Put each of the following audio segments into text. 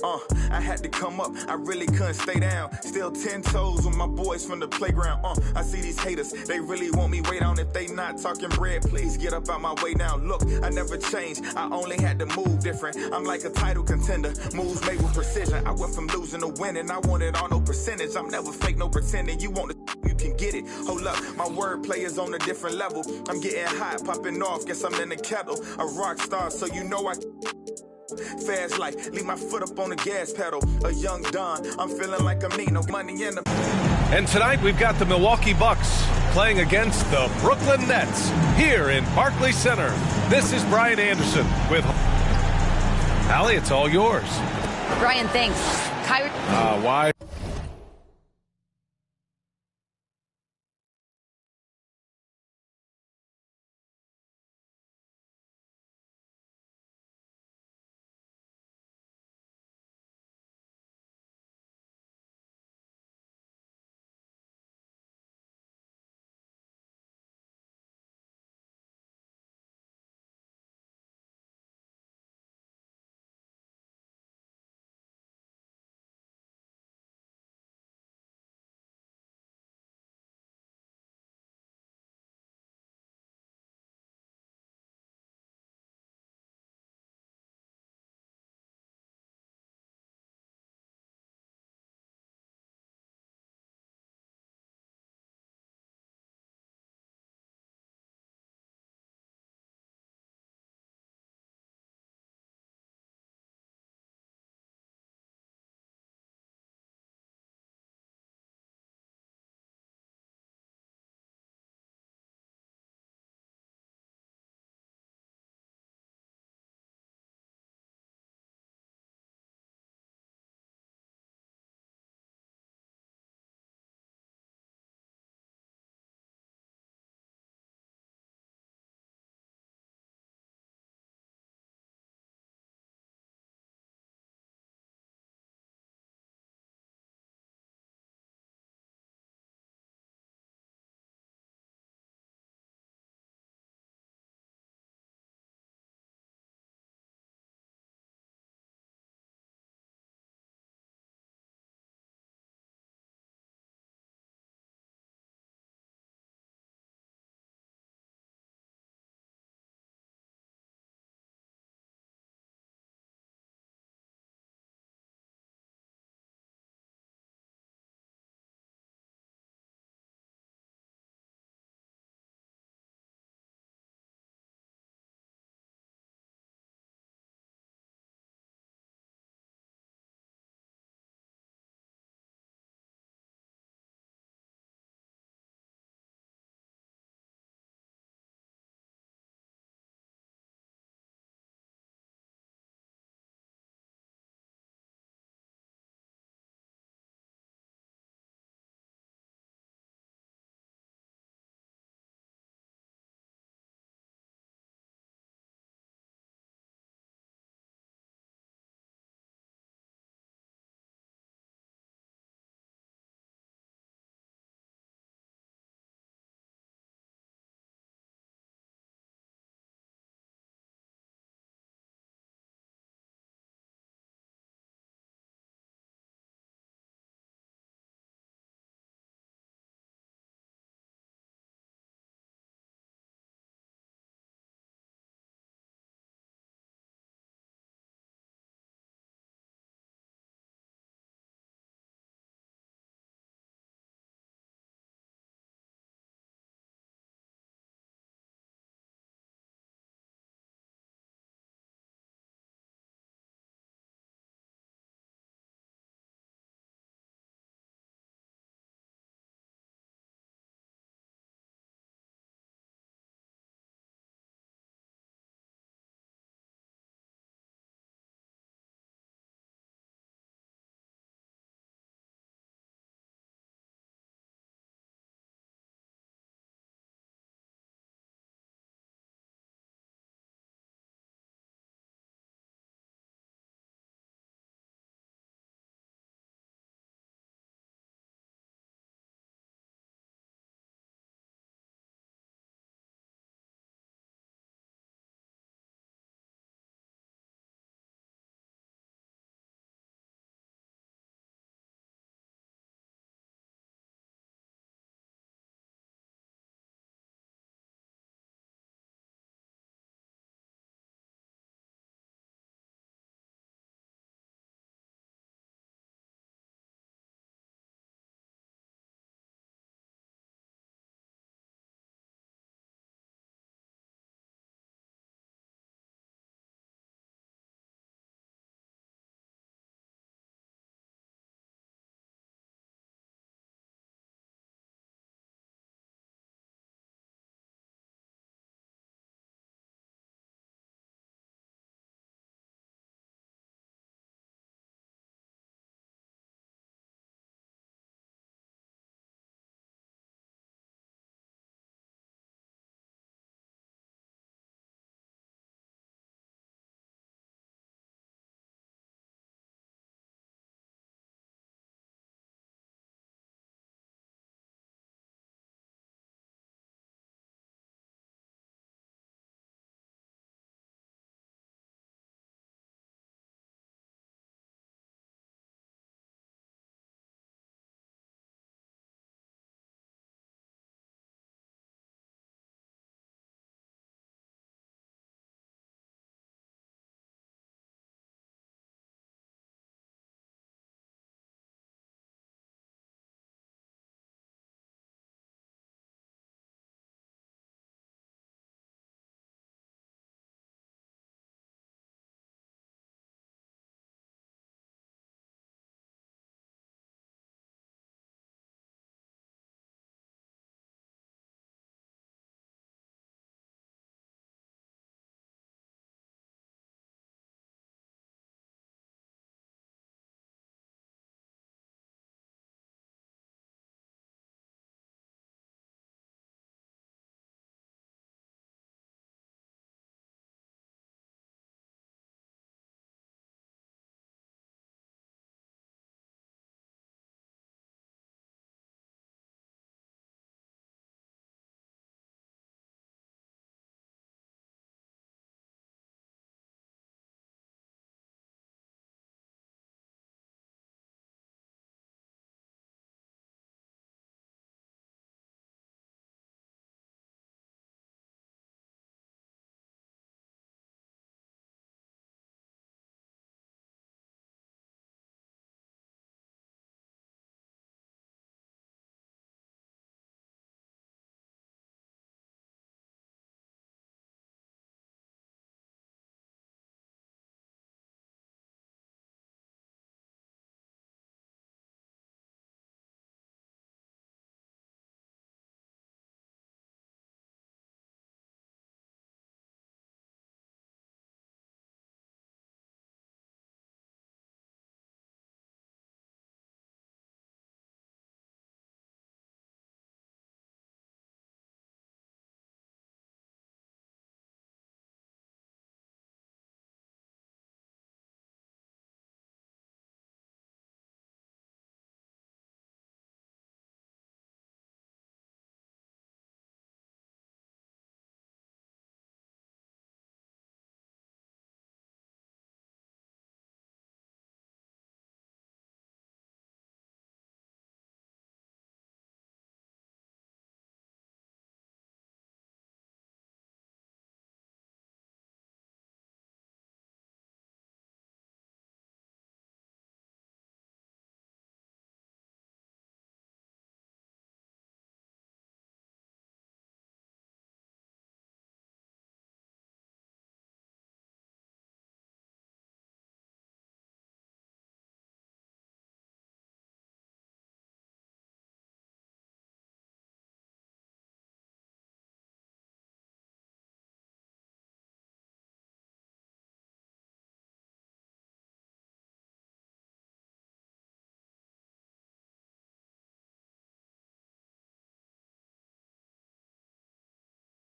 I had to come up, I really couldn't stay down. Still 10 toes with my boys from the playground. I see these haters, they really want me way down. If they not talking bread, please get up out my way now. Look, I never changed, I only had to move different. I'm like a title contender, moves made with precision. I went from losing to winning, I wanted all no percentage. I'm never fake, no pretending. You want the you can get it. Hold up, my wordplay is on a different level. I'm getting hot, popping off, guess I'm in the kettle. A rock star, so you know I fast life, leave my foot up on the gas pedal. A young Don, I'm feeling like I'm needing no money in the... And tonight we've got the Milwaukee Bucks playing against the Brooklyn Nets here in Barclays Center. This is Brian Anderson with... Allie, it's all yours. Brian, thanks. Why?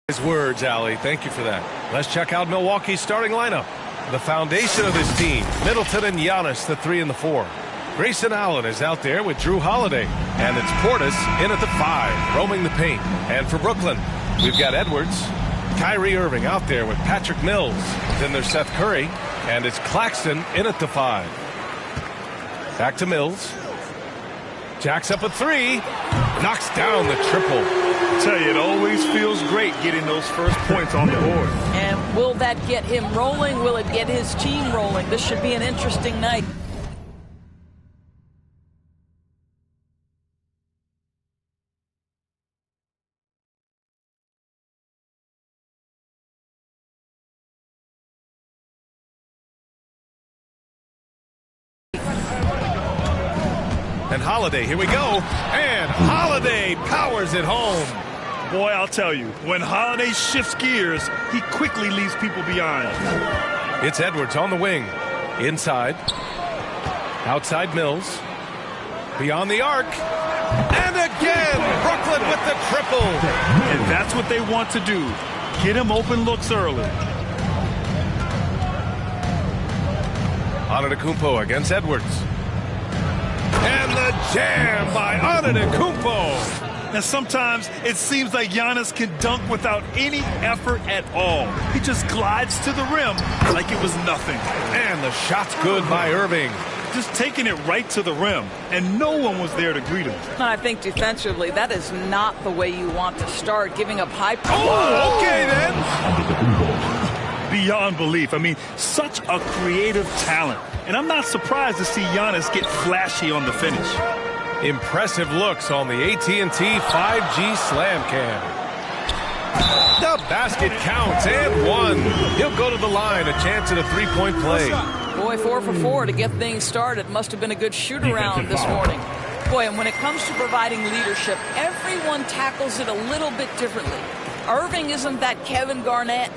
His words, Allie. Thank you for that. Let's check out Milwaukee's starting lineup. The foundation of this team, Middleton and Giannis, the 3 and the 4. Grayson Allen is out there with Drew Holiday. And it's Portis in at the 5, roaming the paint. And for Brooklyn, we've got Edwards, Kyrie Irving out there with Patrick Mills. Then there's Seth Curry. And it's Claxton in at the 5. Back to Mills. Jacks up a 3. Knocks down the triple. I tell you, it always feels great getting those first points on the board. And will that get him rolling? Will it get his team rolling? This should be an interesting night. And Holiday, here we go. And Holiday powers it home. Boy, I'll tell you, when Holiday shifts gears, he quickly leaves people behind. It's Edwards on the wing. Inside. Outside Mills. Beyond the arc. And again, Brooklyn with the triple. And that's what they want to do. Get him open looks early. Antetokounmpo against Edwards. And the jam by Antetokounmpo. And sometimes it seems like Giannis can dunk without any effort at all. He just glides to the rim like it was nothing. And the shot's good by Irving. Just taking it right to the rim, and no one was there to greet him. And I think defensively, that is not the way you want to start, giving up high. Oh, okay then. Beyond belief. I mean, such a creative talent. And I'm not surprised to see Giannis get flashy on the finish. Impressive looks on the AT&T 5G Slam Cam. The basket counts and 1. He'll go to the line, a chance at a 3-point play. Boy, 4 for 4 to get things started. Must have been a good shoot-around this morning. Boy, and when it comes to providing leadership, everyone tackles it a little bit differently. Irving isn't that Kevin Garnett.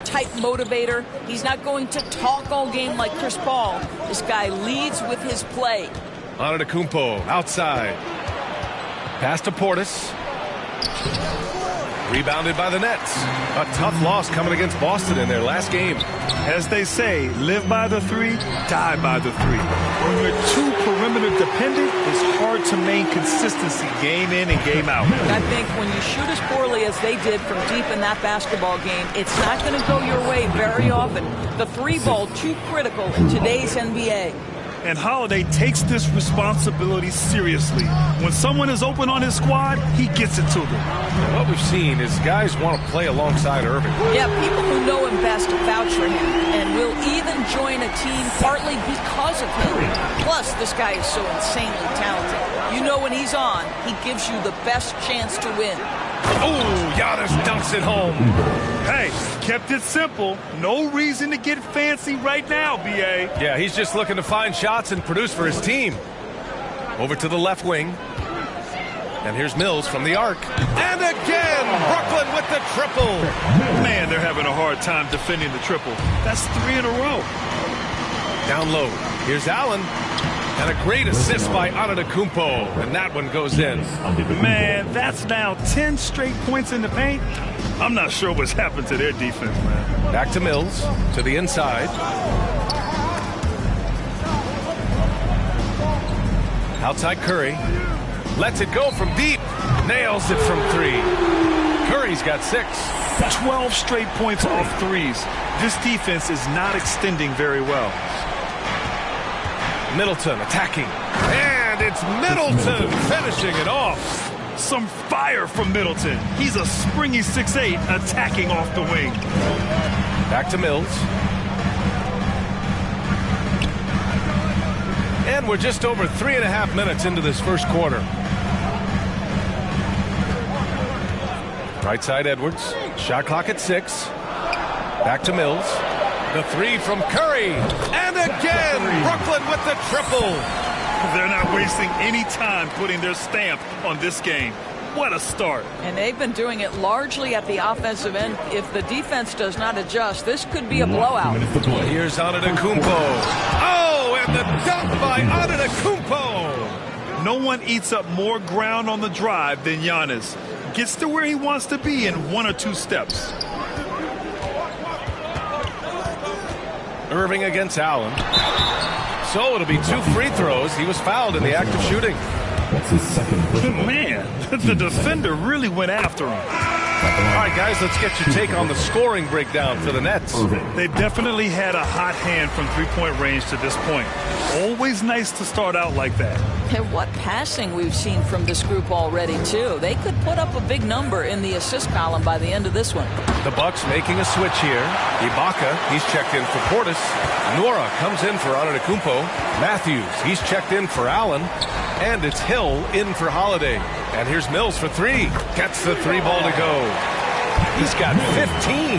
Type motivator. He's not going to talk all game like Chris Paul. This guy leads with his play. Antetokounmpo outside. Pass to Portis. Rebounded by the Nets. A tough loss coming against Boston in their last game. As they say, live by the 3, die by the 3. When you're too perimeter dependent, it's hard to maintain consistency game in and game out. I think when you shoot as poorly as they did from deep in that basketball game, it's not going to go your way very often. The 3 ball too critical in today's NBA. And Holiday takes this responsibility seriously. When someone is open on his squad, he gets it to them. What we've seen is guys want to play alongside Irving. Yeah, people who know him best vouch for him and will even join a team partly because of him. Plus, this guy is so insanely talented. You know when he's on, he gives you the best chance to win. Oh, Giannis dunks it home. Hey, kept it simple. No reason to get fancy right now, B.A. Yeah, he's just looking to find shots and produce for his team. Over to the left wing. And here's Mills from the arc. And again, Brooklyn with the triple. Man, they're having a hard time defending the triple. That's 3 in a row. Down low. Here's Allen. And a great assist by Antetokounmpo. And that one goes in. Man, that's now 10 straight points in the paint. I'm not sure what's happened to their defense, man. Back to Mills. To the inside. Outside Curry. Lets it go from deep. Nails it from 3. Curry's got 6. 12 straight points off 3s. This defense is not extending very well. Middleton attacking. And it's Middleton finishing it off. Some fire from Middleton. He's a springy 6'8", attacking off the wing. Back to Mills. And we're just over 3.5 minutes into this first quarter. Right side Edwards. Shot clock at 6. Back to Mills. The three from Curry. And again, Brooklyn with the triple. They're not wasting any time putting their stamp on this game. What a start. And they've been doing it largely at the offensive end. If the defense does not adjust, this could be a blowout. Here's Antetokounmpo. Oh, and the dunk by Antetokounmpo. No one eats up more ground on the drive than Giannis. Gets to where he wants to be in 1 or 2 steps. Irving against Allen. So it'll be 2 free throws. He was fouled in the act of shooting. That's his second personal. Man, the defender really went after him. All right, guys, let's get your take on the scoring breakdown for the Nets. They definitely had a hot hand from three-point range to this point. Always nice to start out like that. And what passing we've seen from this group already, too. They could put up a big number in the assist column by the end of this one. The Bucks making a switch here. Ibaka, he's checked in for Portis. Nora comes in for Antetokounmpo. Matthews, he's checked in for Allen. And it's Hill in for Holiday. And here's Mills for 3. Gets the 3-ball to go. He's got 15.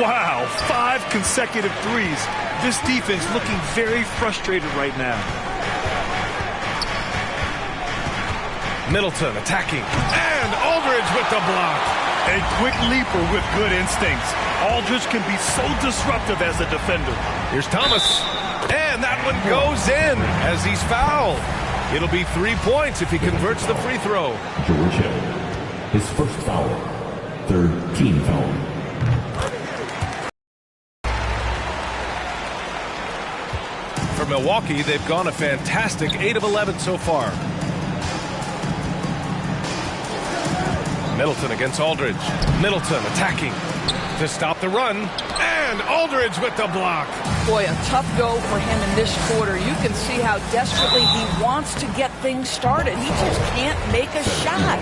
Wow, 5 consecutive threes. This defense looking very frustrated right now. Middleton attacking. And Aldridge with the block. A quick leaper with good instincts. Aldridge can be so disruptive as a defender. Here's Thomas. And that one goes in as he's fouled. It'll be 3 points if he converts the free throw. George Hill, his first foul, 3rd team foul. For Milwaukee, they've gone a fantastic 8 of 11 so far. Middleton against Aldridge. Middleton attacking to stop the run. And Aldridge with the block. Boy, a tough go for him in this quarter. You can see how desperately he wants to get things started. He just can't make a shot.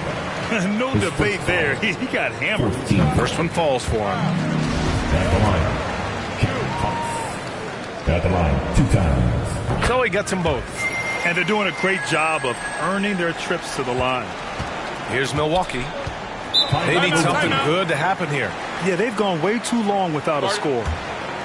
No debate there. He got hammered. First one falls for him. At the line 2 times. So he gets them both. And they're doing a great job of earning their trips to the line. Here's Milwaukee. They need something good to happen here. Yeah, they've gone way too long without a score.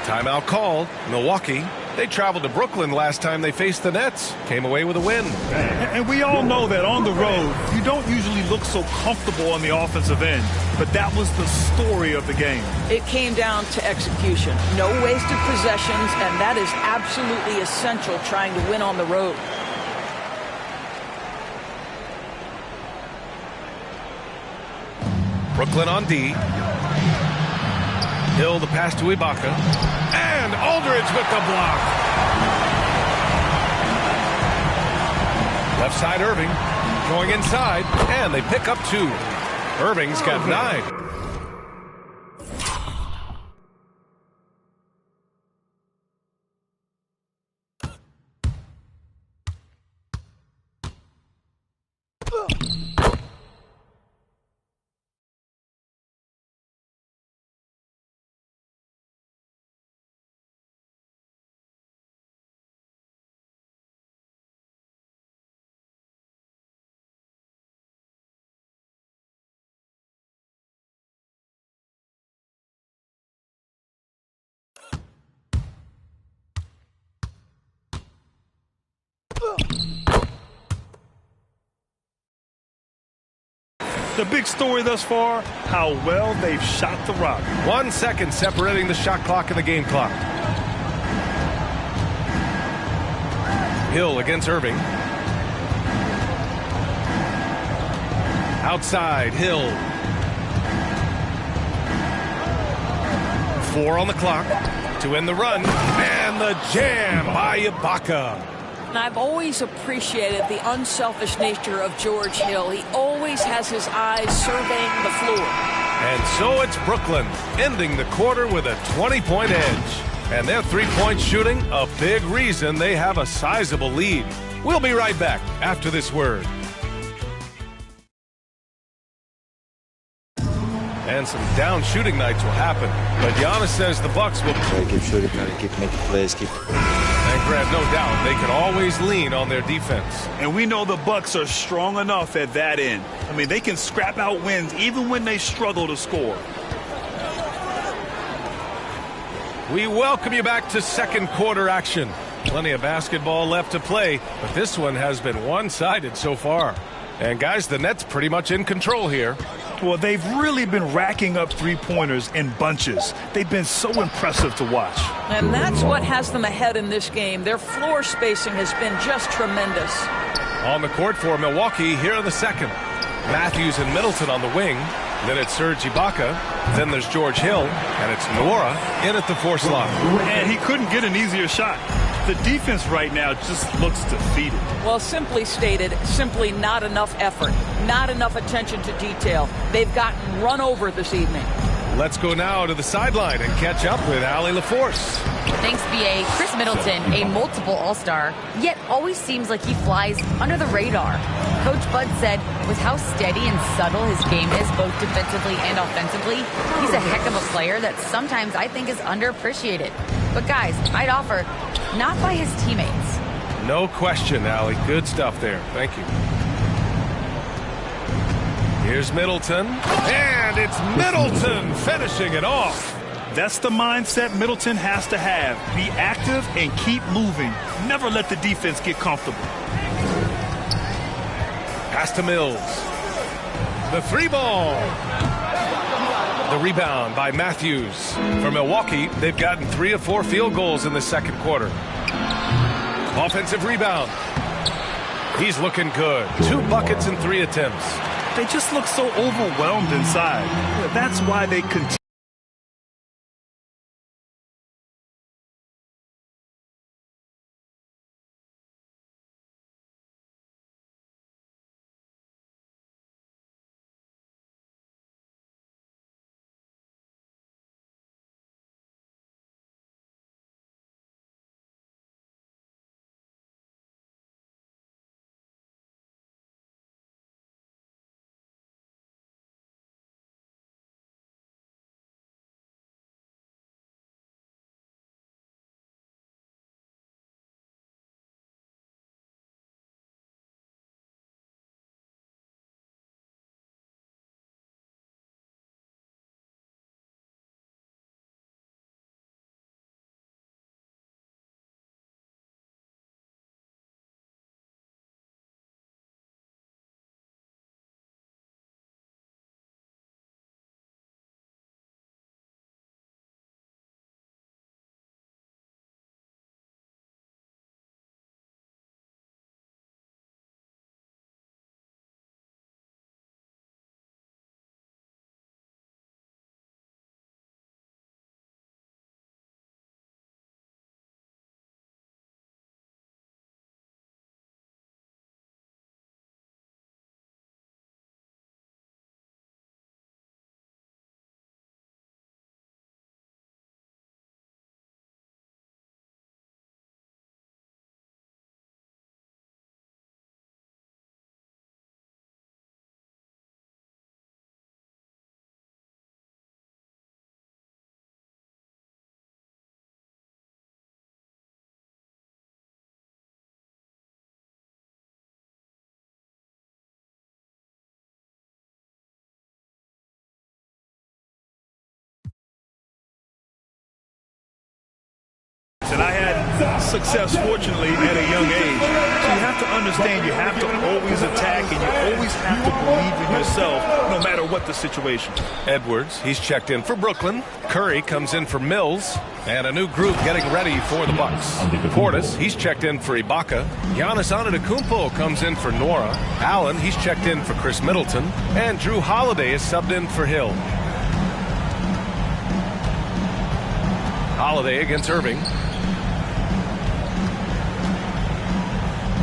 Timeout called. Milwaukee. They traveled to Brooklyn last time they faced the Nets. Came away with a win. And we all know that on the road, you don't usually look so comfortable on the offensive end. But that was the story of the game. It came down to execution. No wasted possessions, and that is absolutely essential trying to win on the road. Brooklyn on D. Hill the pass to Ibaka. And Aldridge with the block. Left side Irving. Going inside. And they pick up 2. Irving's got 9. The big story thus far, how well they've shot the rock. 1 second separating the shot clock and the game clock. Hill against Irving. Outside, Hill. 4 on the clock to end the run. And the jam by Ibaka. And I've always appreciated the unselfish nature of George Hill. He always has his eyes surveying the floor. And so it's Brooklyn ending the quarter with a 20-point edge. And their three-point shooting, a big reason they have a sizable lead. We'll be right back after this word. And some down shooting nights will happen. But Giannis says the Bucks will keep shooting, keep making plays, And Grant, no doubt, they can always lean on their defense. And we know the Bucks are strong enough at that end. I mean, they can scrap out wins even when they struggle to score. We welcome you back to second quarter action. Plenty of basketball left to play, but this one has been one-sided so far. And guys, the Nets pretty much in control here. Well, they've really been racking up three-pointers in bunches. They've been so impressive to watch. And that's what has them ahead in this game. Their floor spacing has been just tremendous. On the court for Milwaukee here in the second. Matthews and Middleton on the wing. Then it's Serge Ibaka. Then there's George Hill. And it's Nwora in at the 4 slot. And he couldn't get an easier shot. The defense right now just looks defeated. Well, simply stated, simply not enough effort, not enough attention to detail. They've gotten run over this evening. Let's go now to the sideline and catch up with Allie LaForce. Thanks, B.A. Chris Middleton, a multiple All-Star, yet always seems like he flies under the radar. Coach Bud said with how steady and subtle his game is, both defensively and offensively, he's a heck of a player that sometimes I think is underappreciated. But guys, I'd offer, not by his teammates. No question, Allie. Good stuff there. Thank you. Here's Middleton. And it's Middleton finishing it off. That's the mindset Middleton has to have. Be active and keep moving. Never let the defense get comfortable. Pass to Mills. The 3-ball. The rebound by Matthews. For Milwaukee, they've gotten 3 of 4 field goals in the second quarter. Offensive rebound. He's looking good. 2 buckets and 3 attempts. They just look so overwhelmed inside. That's why they continue. And I had success, fortunately, at a young age. So you have to understand you have to always attack and you always have to believe in yourself no matter what the situation. Edwards, he's checked in for Brooklyn. Curry comes in for Mills. And a new group getting ready for the Bucks. Portis, he's checked in for Ibaka. Giannis Antetokounmpo comes in for Nwora. Allen, he's checked in for Chris Middleton. And Drew Holiday is subbed in for Hill. Holiday against Irving.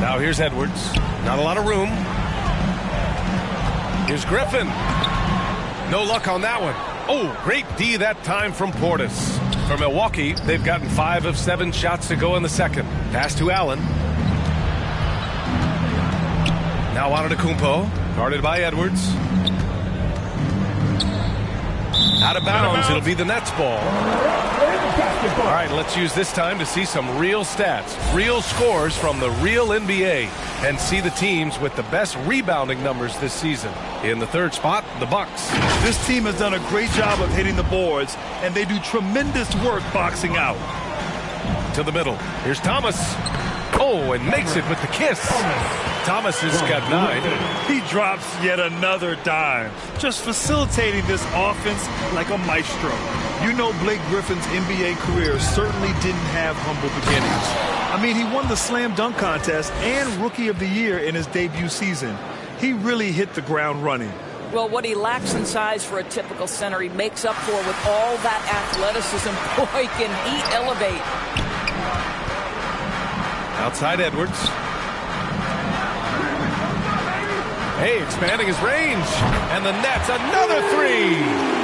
Now here's Edwards. Not a lot of room. Here's Griffin. No luck on that one. Oh, great D that time from Portis. For Milwaukee, they've gotten 5 of 7 shots to go in the second. Pass to Allen. Now Antetokounmpo, guarded by Edwards. Out of bounds, it'll be the Nets ball. All right, let's use this time to see some real stats, real scores from the real NBA. and see the teams with the best rebounding numbers this season. In the third spot, the Bucks. This team has done a great job of hitting the boards, and they do tremendous work boxing out. To the middle. Here's Thomas. Oh, and makes it with the kiss. Thomas has got 9. He drops yet another dime, just facilitating this offense like a maestro. You know Blake Griffin's NBA career certainly didn't have humble beginnings. I mean, he won the slam dunk contest and Rookie of the Year in his debut season. He really hit the ground running. Well, what he lacks in size for a typical center, he makes up for with all that athleticism. Boy, can he elevate. Outside Edwards. Hey, expanding his range. And the Nets, another 3.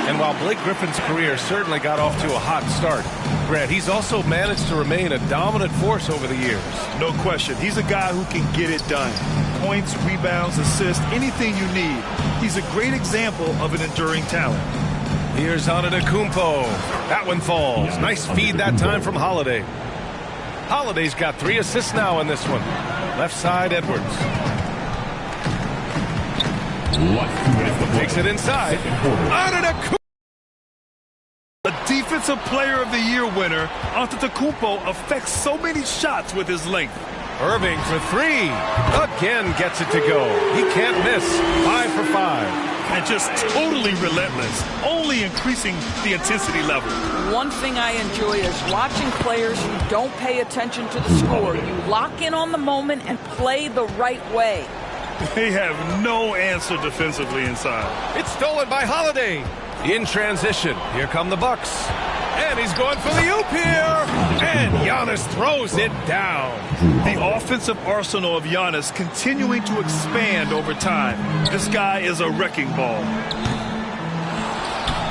And while Blake Griffin's career certainly got off to a hot start, Grant, he's also managed to remain a dominant force over the years. No question. He's a guy who can get it done. Points, rebounds, assists, anything you need. He's a great example of an enduring talent. Here's Antetokounmpo. That one falls. Nice feed that time from Holiday. Holiday's got 3 assists now in this one. Left side, Edwards. Takes it inside. Antetokounmpo. A Defensive Player of the Year winner, Antetokounmpo affects so many shots with his length. Irving for 3. Again gets it to go. He can't miss. 5 for 5. And just totally relentless, only increasing the intensity level. One thing I enjoy is watching players who don't pay attention to the score. You lock in on the moment and play the right way. They have no answer defensively inside. It's stolen by Holiday. In transition, here come the Bucks. And he's going for the oop here. And Giannis throws it down. The offensive arsenal of Giannis continuing to expand over time. This guy is a wrecking ball.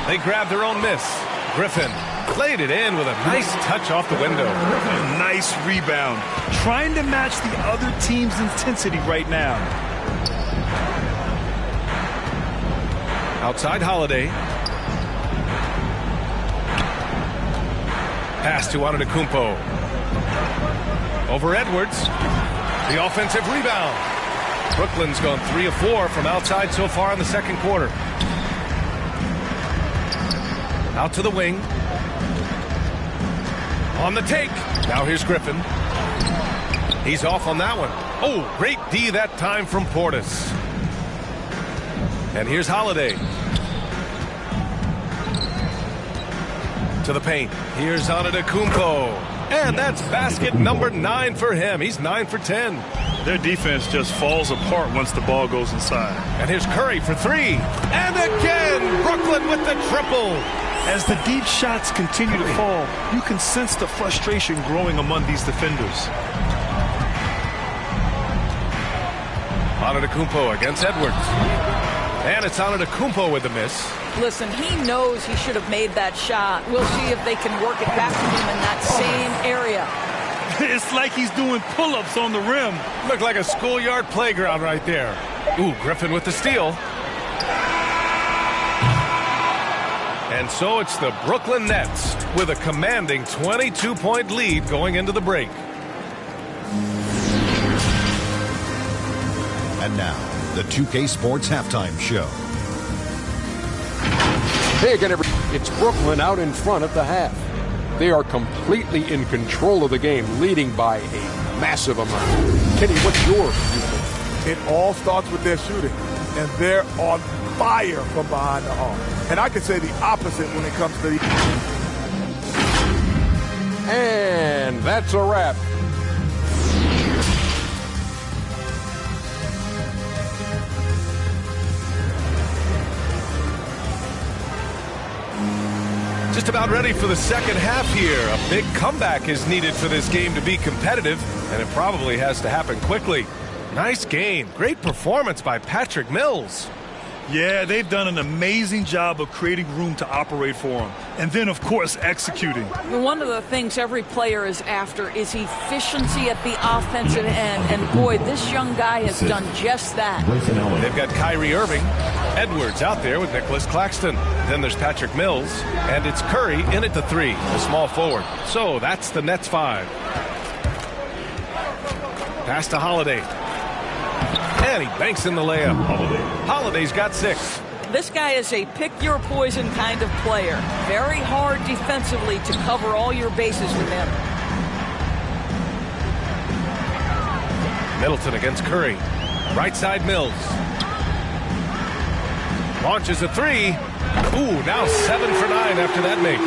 They grab their own miss. Griffin played it in with a nice touch off the window. Nice rebound. Trying to match the other team's intensity right now. Outside Holiday. Pass to Antetokounmpo. Over Edwards. The offensive rebound. Brooklyn's gone 3 of 4 from outside so far in the second quarter. Out to the wing. On the take. Now here's Griffin. He's off on that one. Oh, great D that time from Portis. And here's Holiday. To the paint. Here's Antetokounmpo. And that's basket number 9 for him. He's 9 for 10. Their defense just falls apart once the ball goes inside. And here's Curry for 3. And again, Brooklyn with the triple. As the deep shots continue to fall, you can sense the frustration growing among these defenders. Antetokounmpo against Edwards. And it's Antetokounmpo with the miss. Listen, he knows he should have made that shot. We'll see if they can work it back to him in that same area. It's like he's doing pull-ups on the rim. Looked like a schoolyard playground right there. Ooh, Griffin with the steal. And so it's the Brooklyn Nets with a commanding 22-point lead going into the break. And now, the 2K Sports Halftime Show. Hey again, it's Brooklyn out in front at the half. They are completely in control of the game, leading by a massive amount. Kenny, what's your viewpoint? It all starts with their shooting, and they're on fire from behind the arc. And I can say the opposite when it comes to the... And that's a wrap. Just about ready for the second half here. A big comeback is needed for this game to be competitive, and it probably has to happen quickly. Nice game. Great performance by Patrick Mills. Yeah, they've done an amazing job of creating room to operate for him. And then, of course, executing. One of the things every player is after is efficiency at the offensive end. And, boy, this young guy has done just that. They've got Kyrie Irving. Edwards out there with Nicholas Claxton. Then there's Patrick Mills. And it's Curry in at the 3, the small forward. So that's the Nets 5. Pass to Holiday. And he banks in the layup. Holiday's got 6. This guy is a pick-your-poison kind of player. Very hard defensively to cover all your bases with him. Middleton against Curry. Right side Mills. Launches a 3. Ooh, now 7 for 9 after that make.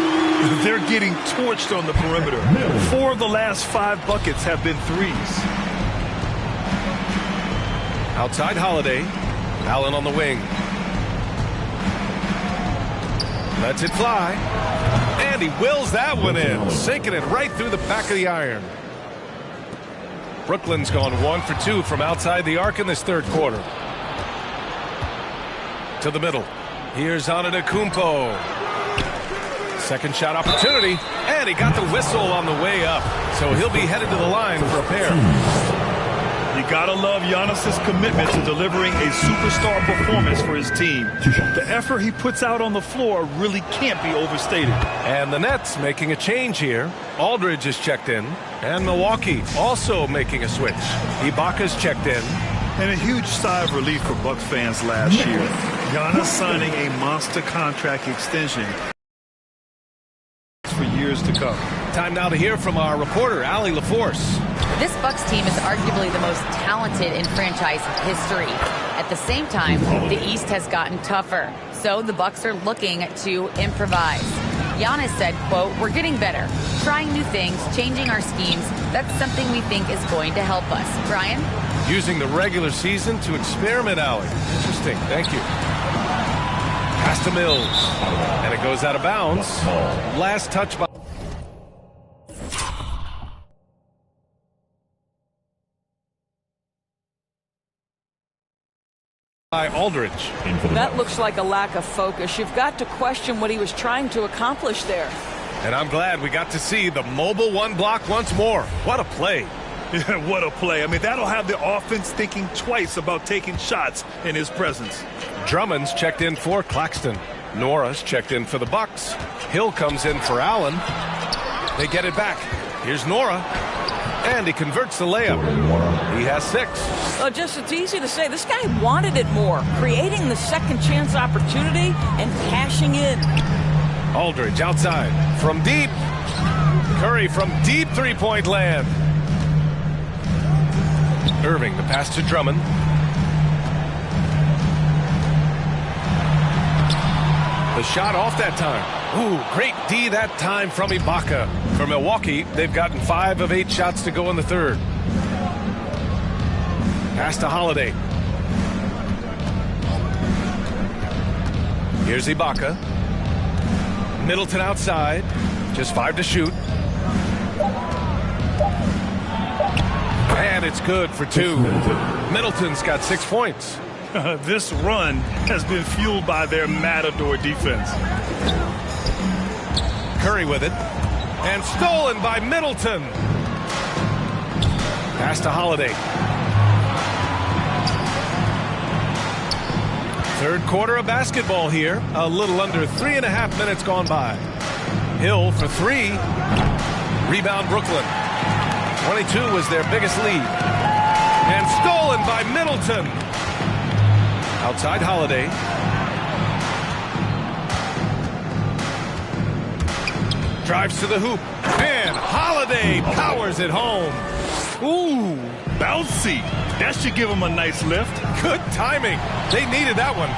They're getting torched on the perimeter. 4 of the last 5 buckets have been threes. Outside Holiday. Allen on the wing. Lets it fly. And he wills that one in. Sinking it right through the back of the iron. Brooklyn's gone 1 for 2 from outside the arc in this third quarter. To the middle. Here's Antetokounmpo. Second shot opportunity. And he got the whistle on the way up. So he'll be headed to the line for a pair. You gotta love Giannis's commitment to delivering a superstar performance for his team. The effort he puts out on the floor really can't be overstated. And the Nets making a change here. Aldridge is checked in. And Milwaukee also making a switch. Ibaka's checked in. And a huge sigh of relief for Bucks fans last year. Giannis signing a monster contract extension for years to come. Time now to hear from our reporter, Allie LaForce. This Bucks team is arguably the most talented in franchise history. At the same time, the East has gotten tougher, so the Bucks are looking to improvise. Giannis said, quote, "We're getting better, trying new things, changing our schemes. That's something we think is going to help us." Brian? Using the regular season to experiment, Allie. Interesting. Thank you. Pass to Mills. And it goes out of bounds. Last touch by Aldridge. That looks like a lack of focus. You've got to question what he was trying to accomplish there. And I'm glad we got to see the mobile one block once more. What a play. What a play. I mean, that'll have the offense thinking twice about taking shots in his presence. Drummond's checked in for Claxton. Nora's checked in for the Bucks. Hill comes in for Allen. They get it back. Here's Nora. And he converts the layup. He has 6. It's easy to say. This guy wanted it more. Creating the second chance opportunity and cashing in. Aldridge outside. From deep. Curry from deep three-point land. Irving, the pass to Drummond. The shot off that time. Ooh, great D that time from Ibaka. For Milwaukee, they've gotten 5 of 8 shots to go in the third. Pass to Holiday. Here's Ibaka. Middleton outside. Just 5 to shoot. And it's good for 2. Middleton's got 6 points. This run has been fueled by their Matador defense. Curry with it. And stolen by Middleton. Pass to Holiday. Third quarter of basketball here. A little under 3.5 minutes gone by. Hill for 3. Rebound Brooklyn. 22 was their biggest lead. And stolen by Middleton. Outside Holiday. Drives to the hoop. And Holiday powers it home. Ooh, bouncy. That should give him a nice lift. Good timing. They needed that one.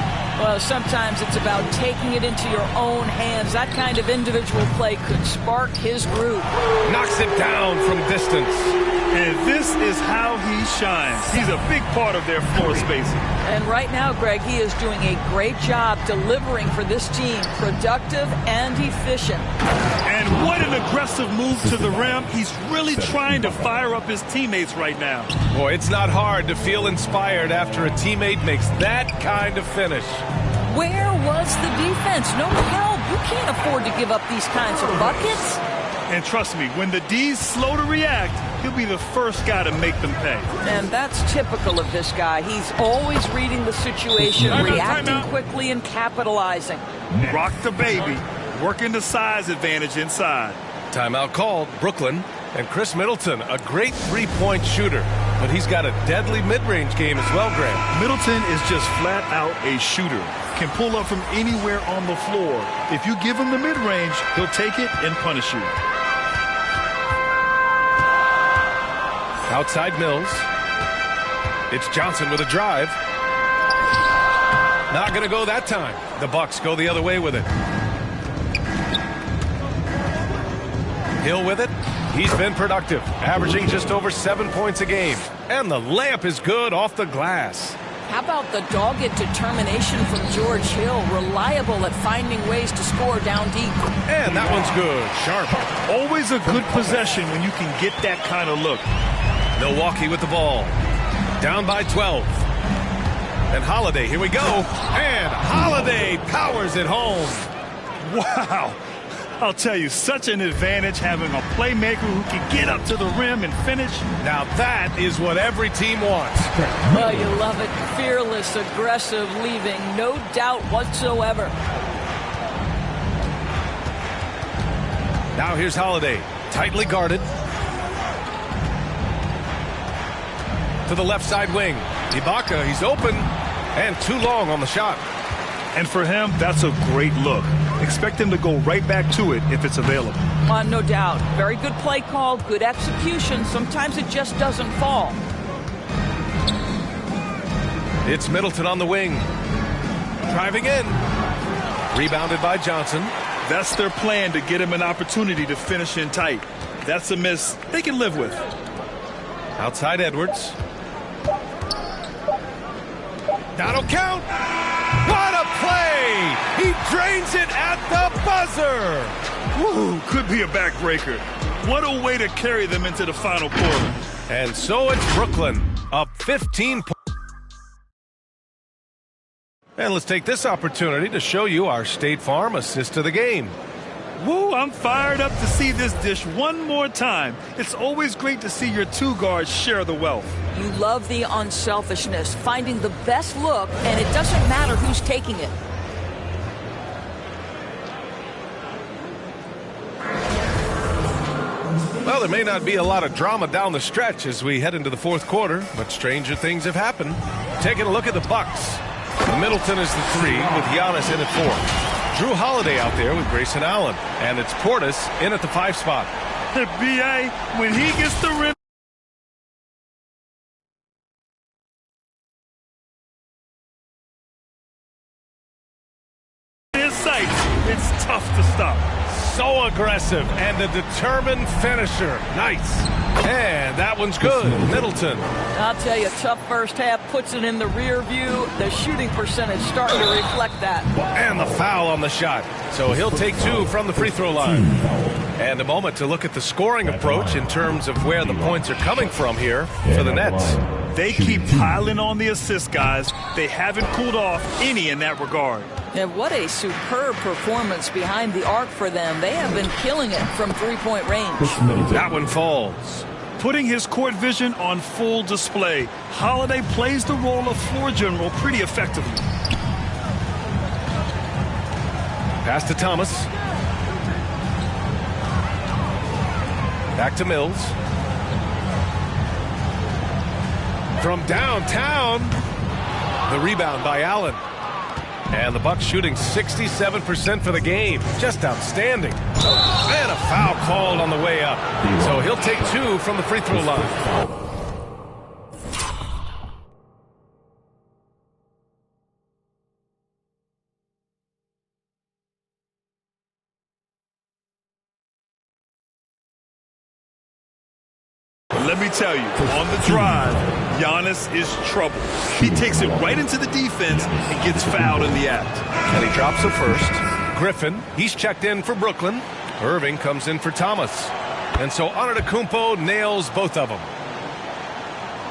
Well, sometimes it's about taking it into your own hands. That kind of individual play could spark his groove. Knocks it down from distance. And this is how he shines. He's a big part of their floor spacing. And right now, Greg, he is doing a great job delivering for this team. Productive and efficient. And what an aggressive move to the rim. He's really trying to fire up his teammates right now. Boy, it's not hard to feel inspired after a teammate makes that kind of finish. Where was the defense? No help. You can't afford to give up these kinds of buckets. And trust me, when the D's slow to react, he'll be the first guy to make them pay. And that's typical of this guy. He's always reading the situation, reacting quickly and capitalizing. Rock the baby, working the size advantage inside. Timeout called. Brooklyn and Chris Middleton, a great three-point shooter. but he's got a deadly mid-range game as well, Grant. Middleton is just flat out a shooter. Can pull up from anywhere on the floor. If you give him the mid-range, he'll take it and punish you. Outside Mills. It's Johnson with a drive. Not going to go that time. The Bucks go the other way with it. Hill with it. He's been productive, averaging just over 7 points a game. And the layup is good off the glass. How about the dogged determination from George Hill, reliable at finding ways to score down deep. And that one's good, sharp. Always a good possession when you can get that kind of look. Milwaukee with the ball. Down by 12. And Holiday, here we go. And Holiday powers it home. Wow. I'll tell you, such an advantage having a playmaker who can get up to the rim and finish. Now that is what every team wants. Well, you love it. Fearless, aggressive, leaving no doubt whatsoever. Now here's Holiday, tightly guarded. To the left side wing. Ibaka, he's open, and too long on the shot. And for him, that's a great look. Expect him to go right back to it if it's available. No doubt. Very good play call, good execution. Sometimes it just doesn't fall. It's Middleton on the wing. Driving in. Rebounded by Johnson. That's their plan, to get him an opportunity to finish in tight. That's a miss they can live with. Outside Edwards. That'll count. What a play! He drains it at the buzzer. Woo, could be a backbreaker. What a way to carry them into the final quarter. And so it's Brooklyn, up 15 points. And let's take this opportunity to show you our State Farm assist of the game. Woo, I'm fired up to see this dish one more time. It's always great to see your two guards share the wealth. You love the unselfishness, finding the best look, and it doesn't matter who's taking it. Well, there may not be a lot of drama down the stretch as we head into the fourth quarter, but stranger things have happened. Taking a look at the Bucks. Middleton is the 3 with Giannis in at 4. Drew Holiday out there with Grayson Allen. And it's Portis in at the 5 spot. B.A., when he gets the rim in his sights, it's tough to stop. So aggressive and a determined finisher. Nice. And that one's good. Middleton. I'll tell you, tough first half, puts it in the rear view. The shooting percentage starting to reflect that. And the foul on the shot. So he'll take 2 from the free throw line. And a moment to look at the scoring approach in terms of where the points are coming from here for the Nets. They keep piling on the assists, guys. They haven't cooled off any in that regard. And what a superb performance behind the arc for them. They have been killing it from three-point range. That one falls. Putting his court vision on full display. Holiday plays the role of floor general pretty effectively. Pass to Thomas. Back to Mills. From downtown. The rebound by Allen. And the Bucks shooting 67% for the game. Just outstanding. And a foul called on the way up. So he'll take 2 from the free throw line. Let me tell you, on the drive, Giannis is trouble. He takes it right into the defense and gets fouled in the act. And he drops the first. Griffin, he's checked in for Brooklyn. Irving comes in for Thomas. And so Antetokounmpo nails both of them.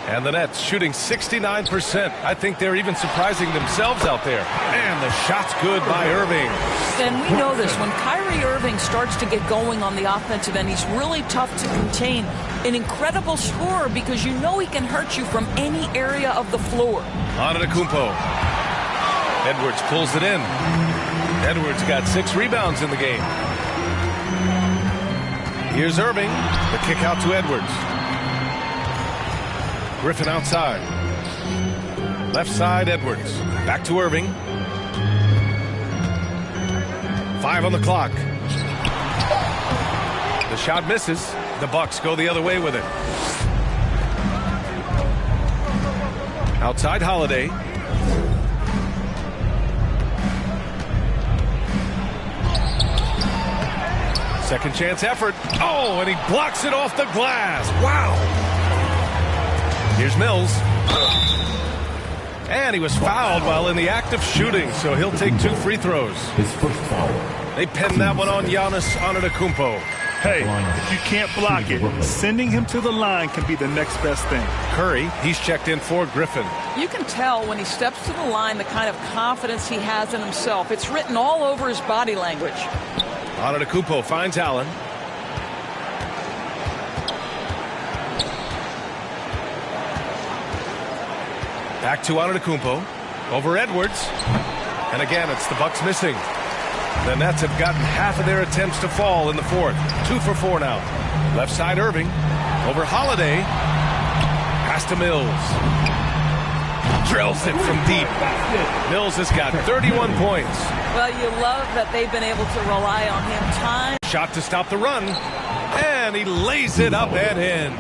And the Nets shooting 69%. I think they're even surprising themselves out there. And the shot's good by Irving. And we know this. When Kyrie Irving starts to get going on the offensive end, he's really tough to contain. An incredible scorer because you know he can hurt you from any area of the floor. Antetokounmpo. Edwards pulls it in. Edwards got 6 rebounds in the game. Here's Irving. The kick out to Edwards. Griffin outside. Left side, Edwards. Back to Irving. 5 on the clock. The shot misses. The Bucks go the other way with it. Outside Holiday. Second chance effort. Oh, and he blocks it off the glass. Wow. Here's Mills. And he was fouled while in the act of shooting, so he'll take 2 free throws. His first foul. They pinned that one on Giannis Antetokounmpo. Hey, if you can't block it, sending him to the line can be the next best thing. Curry, he's checked in for Griffin. You can tell when he steps to the line the kind of confidence he has in himself. It's written all over his body language. Antetokounmpo finds Allen. Back to Antetokounmpo. Over Edwards. And again, it's the Bucks missing. The Nets have gotten half of their attempts to fall in the fourth. 2 for 4 now. Left side Irving. Over Holiday. Pass to Mills. Drills it from deep. Mills has got 31 points. Well, you love that they've been able to rely on him time. Shot to stop the run. And he lays it up and in.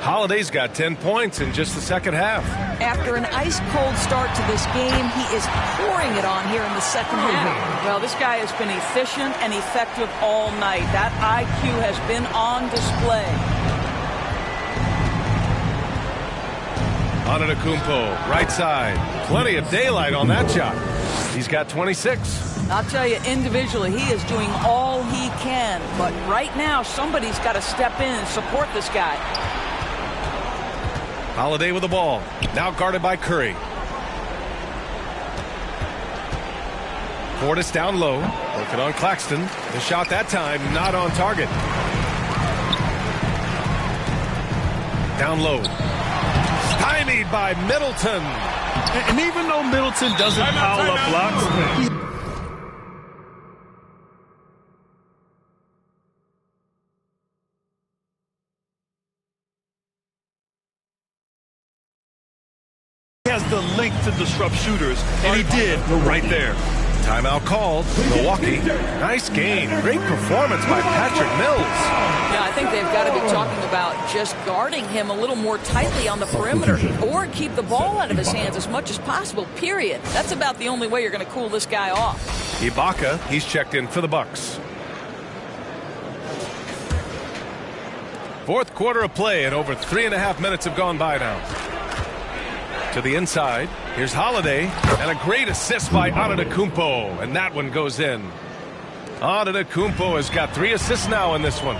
Holiday's got 10 points in just the second half. After an ice-cold start to this game, he is pouring it on here in the second half. Well, this guy has been efficient and effective all night. That IQ has been on display. Antetokounmpo, right side. Plenty of daylight on that shot. He's got 26. I'll tell you, individually, he is doing all he can. But right now, somebody's got to step in and support this guy. Holiday with the ball. Now guarded by Curry. Portis down low. Working on Claxton. The shot that time not on target. Down low. Stymied by Middleton. And even though Middleton doesn't foul up blocks, has the length to disrupt shooters, and he did right there. Timeout called. Milwaukee. Nice game. Great performance by Patrick Mills. Yeah, I think they've got to be talking about just guarding him a little more tightly on the perimeter or keep the ball out of his hands as much as possible, period. That's about the only way you're going to cool this guy off. Ibaka, he's checked in for the Bucks. Fourth quarter of play, and over 3.5 minutes have gone by now. To the inside. Here's Holiday. And a great assist by Antetokounmpo. And that one goes in. Antetokounmpo has got 3 assists now in this one.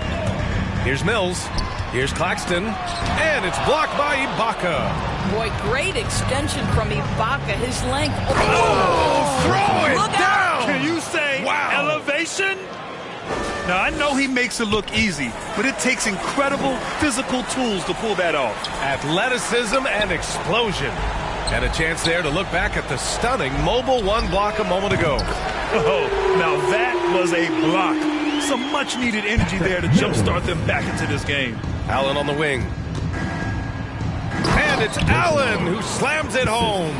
Here's Mills. Here's Claxton. And it's blocked by Ibaka. Boy, great extension from Ibaka. His length. Oh, throw it Look out. down. Can you say elevation? Now, I know he makes it look easy, but it takes incredible physical tools to pull that off. Athleticism and explosion. And a chance there to look back at the stunning mobile 1 block a moment ago. Oh, now that was a block. Some much-needed energy there to jumpstart them back into this game. Allen on the wing. And it's Allen who slams it home.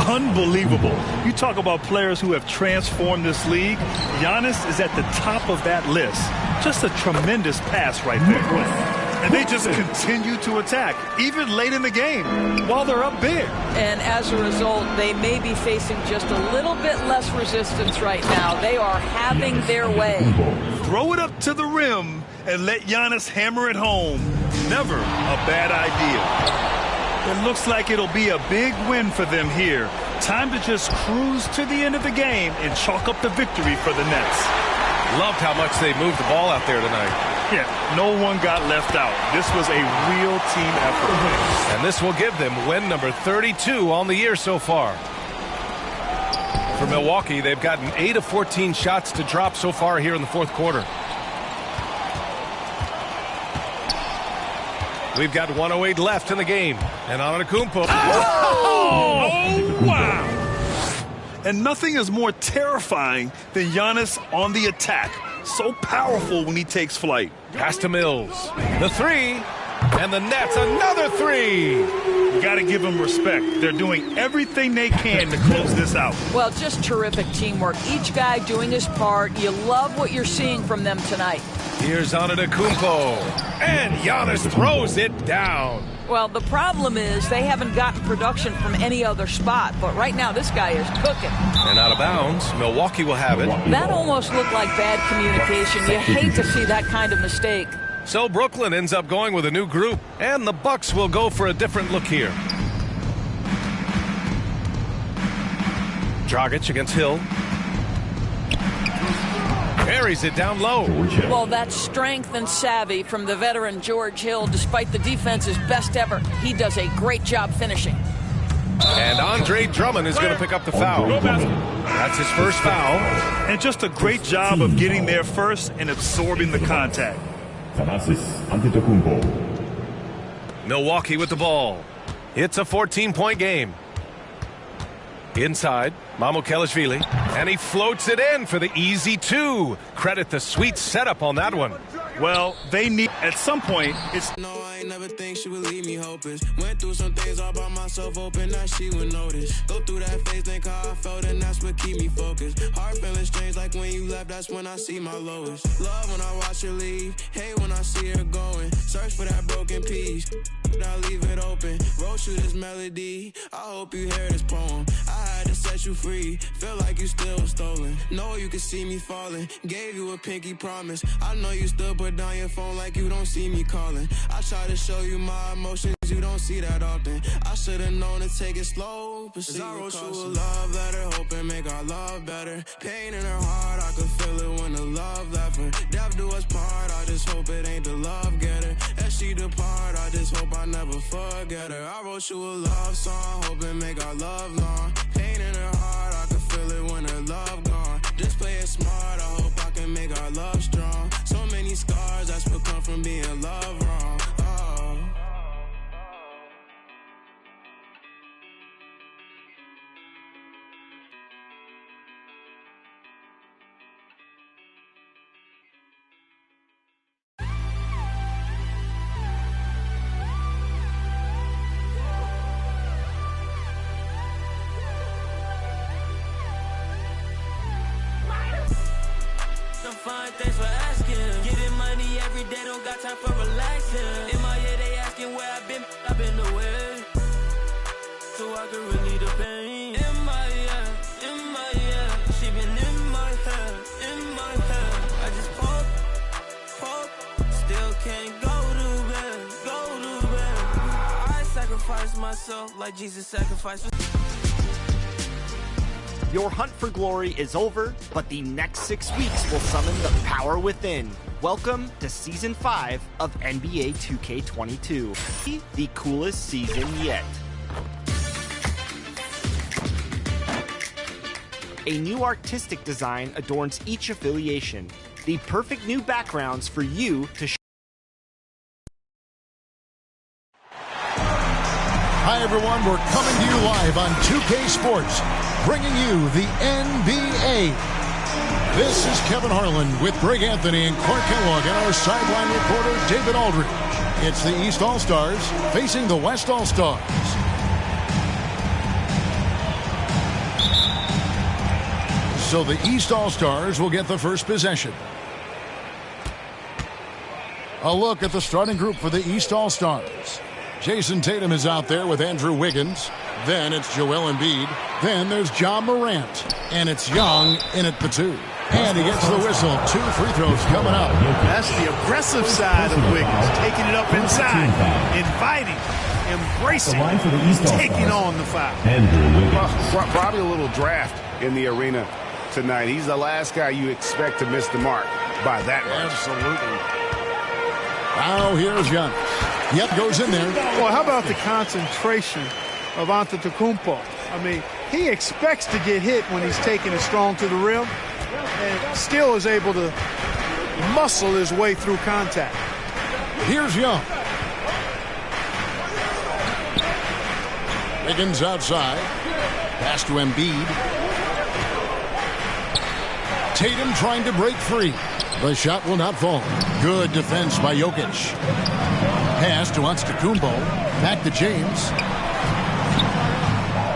Unbelievable. You talk about players who have transformed this league. Giannis is at the top of that list. Just a tremendous pass right there. And they just continue to attack, even late in the game, while they're up big. And as a result, they may be facing just a little bit less resistance right now. They are having their way. Throw it up to the rim and let Giannis hammer it home. Never a bad idea. It looks like it'll be a big win for them here. Time to just cruise to the end of the game and chalk up the victory for the Nets. Loved how much they moved the ball out there tonight. Yeah, no one got left out. This was a real team effort. And this will give them win number 32 on the year so far. For Milwaukee, they've gotten 8 of 14 shots to drop so far here in the fourth quarter. We've got 1:08 left in the game. And Antetokounmpo. Oh, wow. And nothing is more terrifying than Giannis on the attack. So powerful when he takes flight. Pass to Mills. The 3. And the net's another three. You got to give them respect. They're doing everything they can to close this out. Well, just terrific teamwork. Each guy doing his part. You love what you're seeing from them tonight. Here's Antetokounmpo. And Giannis throws it down. Well, the problem is they haven't gotten production from any other spot. But right now, this guy is cooking. And out of bounds, Milwaukee will have it. That almost looked like bad communication. You hate to see that kind of mistake. So Brooklyn ends up going with a new group, and the Bucks will go for a different look here. Dragic against Hill. Carries it down low. Well, that's strength and savvy from the veteran George Hill. Despite the defense's best ever, he does a great job finishing. And Andre Drummond is going to pick up the foul. That's his first foul. And just a great job of getting there first and absorbing the contact. Milwaukee with the ball. It's a 14-point game. Inside, Mamukelashvili, and he floats it in for the easy two. Credit the sweet setup on that one. Well, they need, at some point, it's... No, I ain't never think she would leave me hopeless. Went through some things all by myself, hoping that she would notice. Go through that phase, think how I felt, and that's what keep me focused. Heart feeling strange, like when you left, that's when I see my lowest. Love when I watch her leave, hate when I see her going. Search for that broken piece, I leave it open. Wrote you this melody, I hope you hear this poem. I had to set you free, feel like you still stolen. Know you can see me falling, gave you a pinky promise. I know you still put down your phone like you don't see me calling. I try to show you my emotions, you don't see that often. I should've known to take it slow, but I wrote you a love letter, hoping make our love better. Pain in her heart, I could feel it when the love left her. Death do us part, I just hope it ain't the love getter. As she depart, I just hope I never forget her. I wrote you a love song, hoping make our love long. Pain in her heart, I could feel it when her love gone. Just play it smart, I hope I can make our love strong. So many scars, that's what come from being loved wrong. Oh. Thanks for asking. Getting money every day, don't got time for relaxing. In my head, they asking where I've been away. So I can relieve the pain. In my head, she been in my head. I just pop, still can't go to bed. I sacrifice myself like Jesus sacrificed. Your hunt for glory is over, but the next 6 weeks will summon the power within. Welcome to Season 5 of NBA 2k22, the coolest season yet. A new artistic design adorns each affiliation. The perfect new backgrounds for you to Hi everyone, we're coming to you live on 2K Sports, bringing you the NBA. This is Kevin Harlan with Greg Anthony and Clark Kellogg and our sideline reporter David Aldridge. It's the East All-Stars facing the West All-Stars. So the East All-Stars will get the first possession. A look at the starting group for the East All-Stars. Jason Tatum is out there with Andrew Wiggins. Then it's Joel Embiid. Then there's John Morant. And it's Young in at the 2. And he gets the whistle. 2 free throws coming up. That's the aggressive side of Wiggins. Taking it up inside. Inviting. Embracing. Taking on the foul. Probably a little draft in the arena tonight. He's the last guy you expect to miss the mark by that much. Absolutely. Now here's Young. Yep, goes in there. Well, how about the concentration of Antetokounmpo? I mean, he expects to get hit when he's taking it strong to the rim and still is able to muscle his way through contact. Here's Young. Wiggins outside. Pass to Embiid. Tatum trying to break free. The shot will not fall. Good defense by Jokic. Pass to Antetokounmpo. Back to James.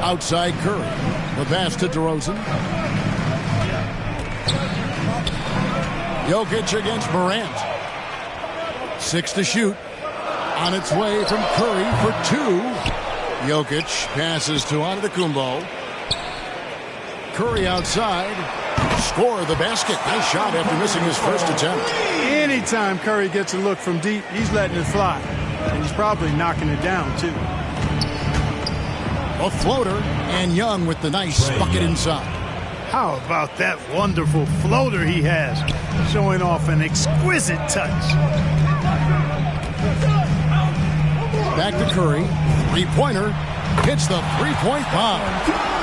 Outside Curry. The pass to DeRozan. Jokic against Morant. 6 to shoot. On its way from Curry for 2. Jokic passes to Antetokounmpo. Curry outside. Score the basket. Nice shot after missing his first attempt. Anytime Curry gets a look from deep, he's letting it fly. And he's probably knocking it down, too. A floater, and Young with the nice bucket inside. How about that wonderful floater he has, showing off an exquisite touch. Back to Curry. Three-pointer. Hits the three-point bomb.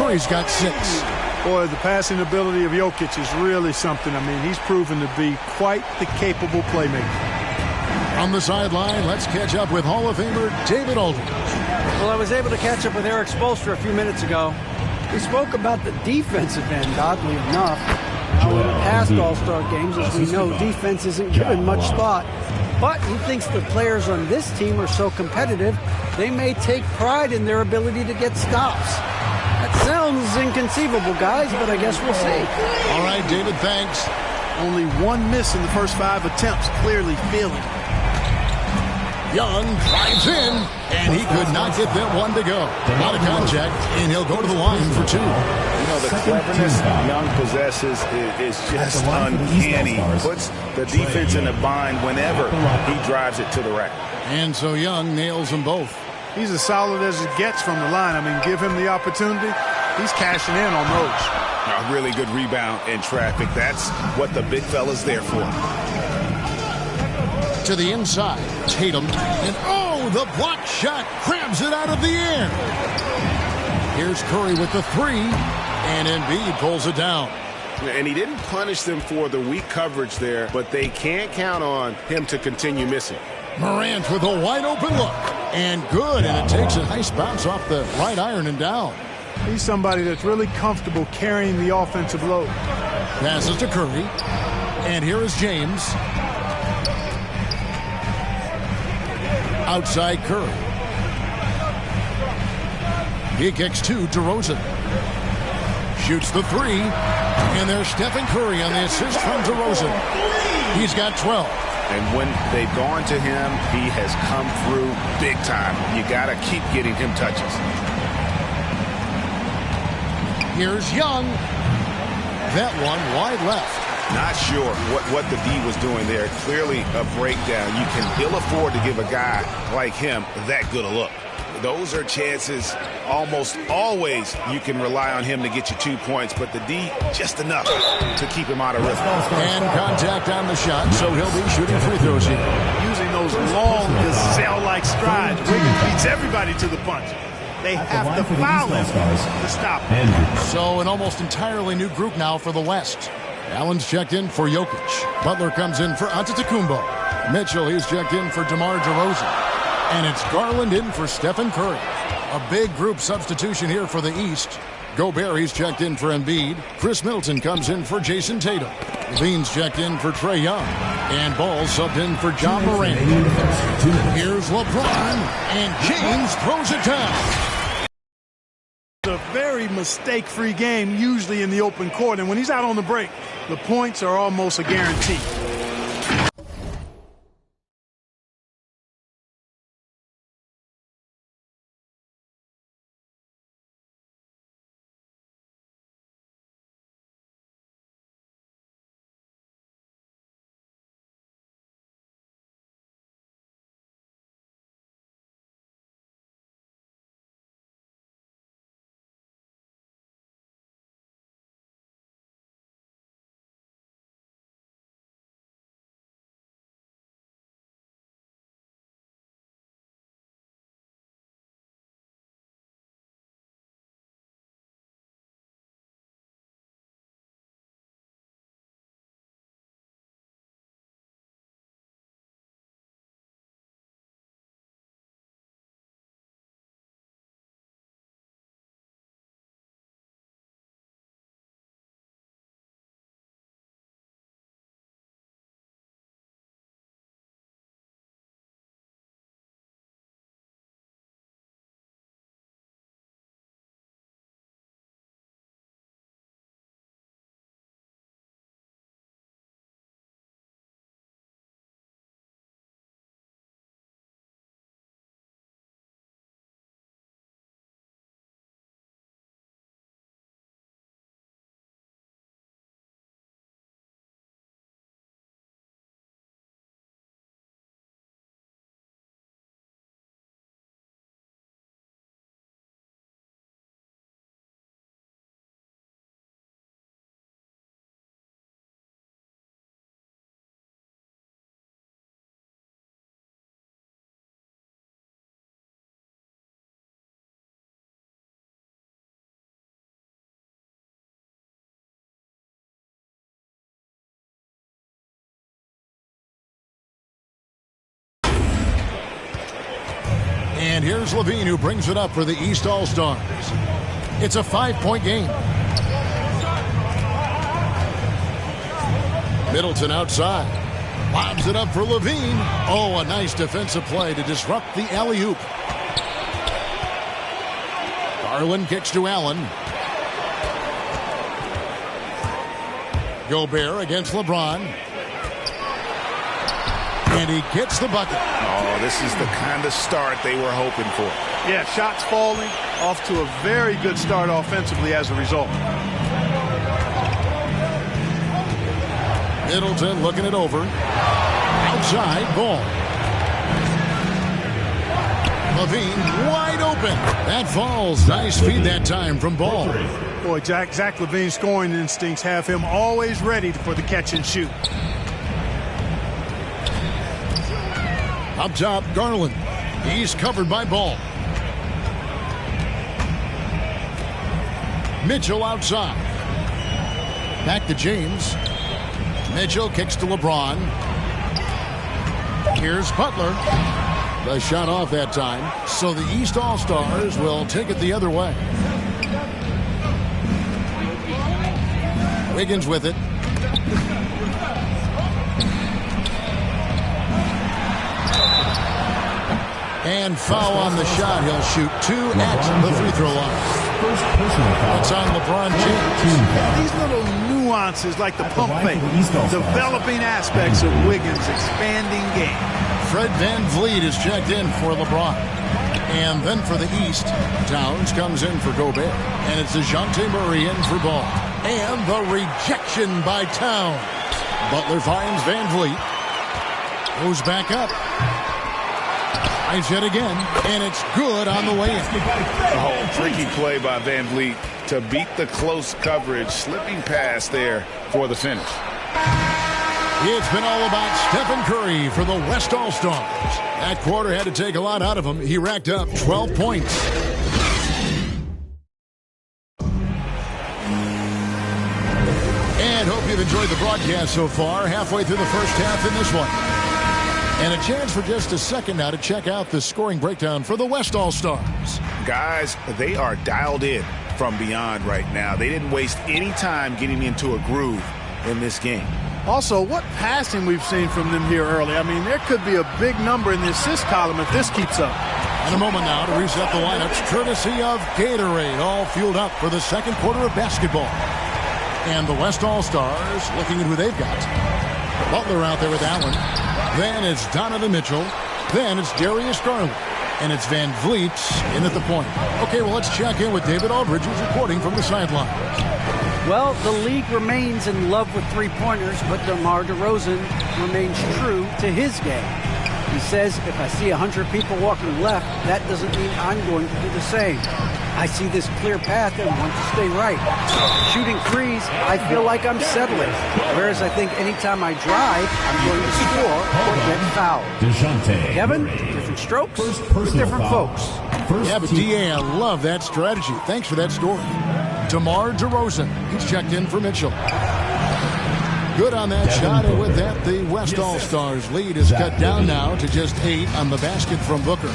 Curry's got 6. Boy, the passing ability of Jokic is really something. I mean, he's proven to be quite the capable playmaker. On the sideline, let's catch up with Hall of Famer David Aldridge. Well, I was able to catch up with Eric Spoelstra a few minutes ago. He spoke about the defensive end, oddly enough. Now, in past All-Star games, as we know, defense isn't given much thought. But he thinks the players on this team are so competitive, they may take pride in their ability to get stops. That sounds inconceivable, guys, but I guess we'll see. All right, David, thanks. Only one miss in the first 5 attempts, clearly failing. Young drives in, and he could not get that one to go. Out of contact, and he'll go to the line for 2. You know, the cleverness Young possesses is just uncanny. Puts the defense in a bind whenever he drives it to the rack. And so Young nails them both. He's as solid as it gets from the line. I mean, give him the opportunity. He's cashing in on those. A really good rebound in traffic. That's what the big fella's there for. To the inside, Tatum, and oh, the block shot grabs it out of the air. Here's Curry with the 3, and Embiid pulls it down. And he didn't punish them for the weak coverage there, but they can't count on him to continue missing. Morant with a wide open look, and good, and it takes a nice bounce off the right iron and down. He's somebody that's really comfortable carrying the offensive load. Passes to Curry, and here is James. Outside Curry. He kicks to DeRozan. Shoots the 3. And there's Stephen Curry on the assist from DeRozan. He's got 12. And when they've gone to him, he has come through big time. You got to keep getting him touches. Here's Young. That one wide left. Not sure what the D was doing there. Clearly a breakdown. You can ill afford to give a guy like him that good a look. Those are chances almost always you can rely on him to get you 2 points, but the D just enough to keep him out of rhythm. And contact on the shot, so he'll be shooting free throws here. Using those long gazelle-like strides, Wiggins beats everybody to the punch. They have to foul him to stop him. So an almost entirely new group now for the West. Allen's checked in for Jokic. Butler comes in for Antetokounmpo. Mitchell, he's checked in for DeMar DeRozan. And it's Garland in for Stephen Curry. A big group substitution here for the East. Gobert, he's checked in for Embiid. Chris Middleton comes in for Jason Tatum. Levine's checked in for Trae Young. And Ball subbed in for John Morant. Here's LeBron. And James throws it down. A very mistake-free game, usually in the open court. And when he's out on the break, the points are almost a guarantee. And here's Levine, who brings it up for the East All-Stars. It's a 5-point game. Middleton outside. Lobs it up for Levine. Oh, a nice defensive play to disrupt the alley-oop. Garland kicks to Allen. Gobert against LeBron. And he gets the bucket. Oh, this is the kind of start they were hoping for. Yeah, shots falling, off to a very good start offensively as a result. Middleton looking it over. Outside, ball. Levine wide open. That falls. Nice feed that time from Ball. Boy, Zach Levine's scoring instincts have him always ready for the catch and shoot. Up top, Garland. He's covered by Ball. Mitchell outside. Back to James. Mitchell kicks to LeBron. Here's Butler. The shot off that time. So the East All-Stars will take it the other way. Wiggins with it. And foul on the shot. He'll shoot 2 at the free throw line. It's on LeBron James. These little nuances like the pump fake, developing aspects of Wiggins' expanding game. Fred VanVleet is checked in for LeBron. And then for the East, Towns comes in for Gobert. And it's DeJounte Murray in for Ball. And the rejection by Towns. Butler finds VanVleet. Goes back up. Tries yet again. And it's good on the way in. Oh, tricky play by VanVleet to beat the close coverage. Slipping pass there for the finish. It's been all about Stephen Curry for the West All-Stars. That quarter had to take a lot out of him. He racked up 12 points. And hope you've enjoyed the broadcast so far. Halfway through the first half in this one. And a chance for just a second now to check out the scoring breakdown for the West All-Stars. Guys, they are dialed in from beyond right now. They didn't waste any time getting into a groove in this game. Also, what passing we've seen from them here early. I mean, there could be a big number in the assist column if this keeps up. And a moment now to reset the lineups, courtesy of Gatorade, all fueled up for the second quarter of basketball. And the West All-Stars looking at who they've got. Butler out there with Allen. Then it's Donovan Mitchell. Then it's Darius Garland. And it's VanVleet in at the point. Okay, well, let's check in with David Aldridge, who's reporting from the sideline. Well, the league remains in love with three-pointers, but DeMar DeRozan remains true to his game. He says, if I see 100 people walking left, that doesn't mean I'm going to do the same. I see this clear path and want to stay right. Shooting threes, I feel like I'm settling. Whereas I think anytime I drive, I'm going to score or get fouled. Kevin, different strokes for different folks. Yeah, but DA, I love that strategy. Thanks for that story. DeMar DeRozan, he's checked in for Mitchell. Good on that shot, and with that, the West All-Stars lead is cut down now to just 8 on the basket from Booker.